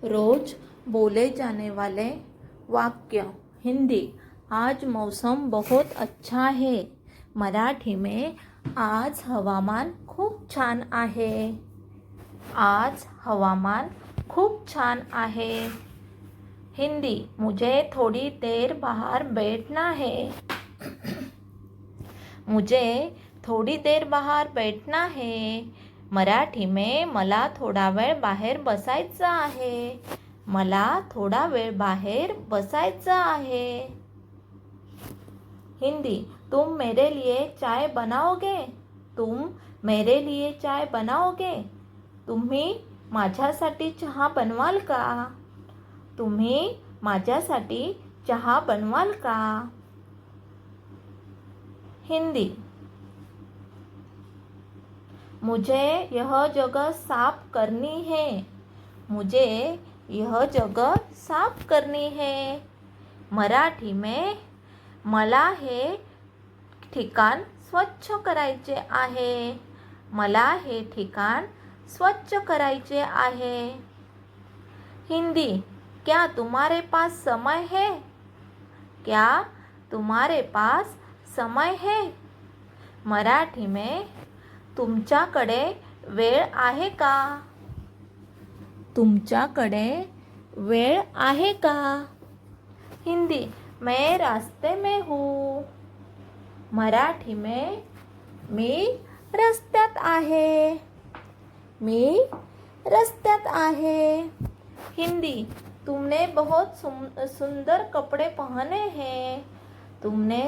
रोज बोले जाने वाले वाक्य। हिंदी। आज मौसम बहुत अच्छा है। मराठी में आज हवामान खूप छान आहे। आज हवामान खूप छान आहे। हिंदी। मुझे थोड़ी देर बाहर बैठना है। मुझे थोड़ी देर बाहर बैठना है। मराठी में मला थोडा वेळ बाहेर बसायचं आहे। मला थोडा वेळ बाहेर बसायचं आहे। हिंदी। तुम मेरे लिए चाय बनाओगे? तुम मेरे लिए चाय बनाओगे? तुम्ही माझ्यासाठी चहा बनवाल का? तुम्ही माझ्यासाठी चहा बनवाल का? हिंदी। मुझे यह जगह साफ करनी है। मुझे यह जगह साफ करनी है। मराठी में मला हे ठिकाण स्वच्छ करायचे आहे। मला हे ठिकाण स्वच्छ करायचे आहे। हिंदी। क्या तुम्हारे पास समय है? क्या तुम्हारे पास समय है? मराठी में तुमच्याकडे वेळ आहे का? तुमच्याकडे वेळ आहे का? हिंदी। मैं रास्ते में हूँ। मराठी में मी रस्त्यात आहे। मी रस्त्यात आहे। हिंदी। तुमने बहुत सुंदर कपड़े पहने हैं। तुमने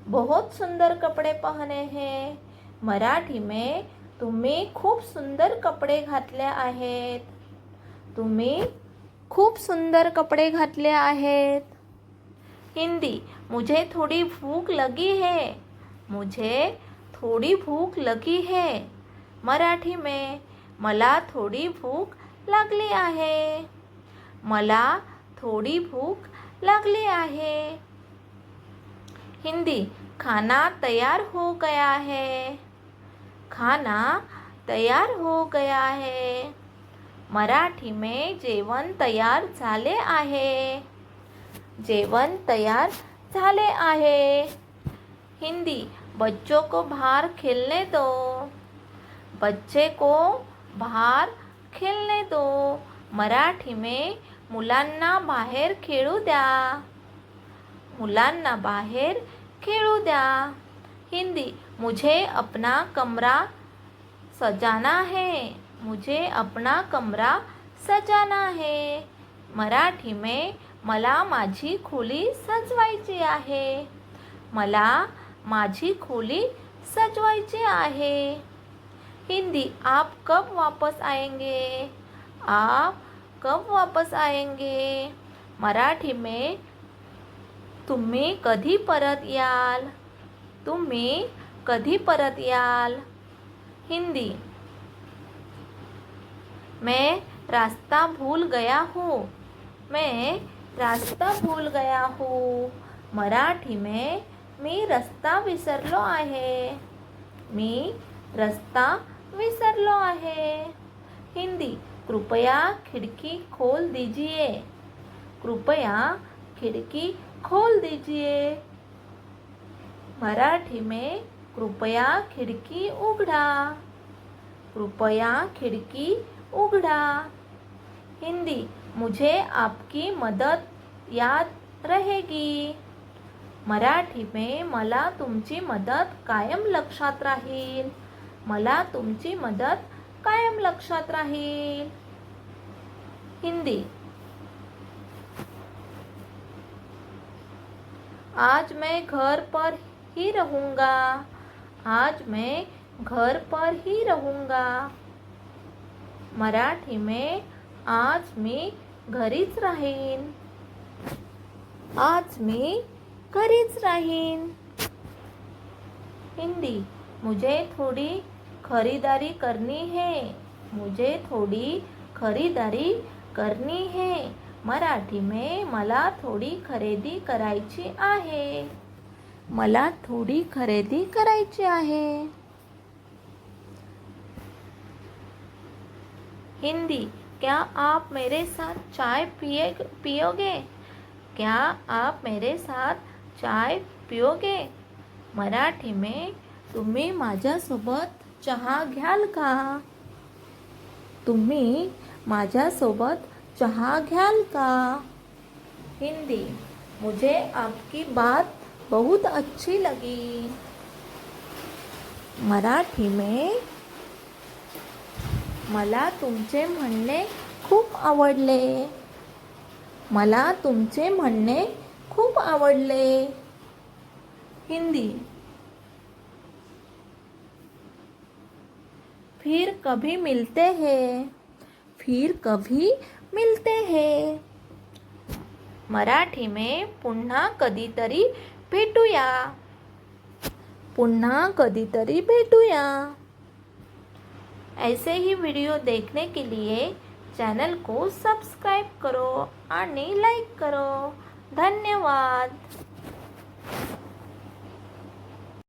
बहुत सुंदर कपड़े पहने हैं। मराठी में तुम्ही खूप सुंदर कपडे घातले आहेत। तुम्ही खूप सुंदर कपडे घातले आहेत। हिंदी। मुझे थोड़ी भूख लगी है। मुझे थोड़ी भूख लगी है। मराठी में मला थोडी भूक लागली आहे। मला थोडी भूक लागली आहे। हिंदी। खाना तैयार हो गया है। खाना तैयार हो गया है। मराठी में जेवण तयार झाले आहे। जेवण तयार झाले आहे। हिंदी। बच्चों को बाहर खेलने दो। बच्चे को बाहर खेलने दो। मराठी में मुलांना बाहेर खेळू द्या। मुलांना बाहेर खेळू द्या। हिंदी। मुझे अपना कमरा सजाना है। मुझे अपना कमरा सजाना है। मराठी में मला माझी खोली सजवायची आहे। मला माझी खोली सजवायची आहे। हिंदी। आप कब वापस आएंगे? आप कब वापस आएंगे? मराठी में तुम्ही कधी परत याल? तुम्ही कधी परत याल? हिंदी। मैं रास्ता भूल गया हूँ। मैं रास्ता भूल गया हूँ। मराठी में मी रस्ता विसरलो आहे। मी रस्ता विसरलो आहे। हिंदी। कृपया खिड़की खोल दीजिए। कृपया खिड़की खोल दीजिए। मराठी में कृपया खिड़की उघडा। कृपया खिड़की उघडा। हिंदी। मुझे आपकी मदद याद रहेगी। मराठी में मला तुमची मदत कायम लक्षात राहील। मला तुमची मदत कायम लक्षात राहील। हिंदी। आज मैं घर पर ही रहूँगा। आज मैं घर पर ही रहूँगा। मराठी में आज मी घरीच राहीन। आज मी घरीच राहीन। हिंदी। मुझे थोड़ी खरीदारी करनी है। मुझे थोड़ी खरीदारी करनी है। मराठी में मला थोडी खरेदी करायची आहे। मला थोडी खरेदी करायची आहे। हिंदी। क्या आप मेरे साथ चाय पियोगे? क्या आप मेरे साथ चाय पियोगे? मराठी में तुम्ही माझ्यासोबत चहा घ्याल का? तुम्ही माझ्यासोबत चहा घ्याल का? हिंदी, मुझे आपकी बात बहुत अच्छी लगी. मराठी में मला तुमचे म्हणणे खूप आवडले. मला तुमचे म्हणणे खूप आवडले. हिंदी, फिर कभी मिलते हैं. फिर कभी मिलते हैं. मराठी में पुन्हा कधीतरी भेटूया. पुन्हा कधीतरी भेटूया. ऐसे ही वीडियो देखने के लिए चैनल को सब्सक्राइब करो आणि लाईक करो. धन्यवाद.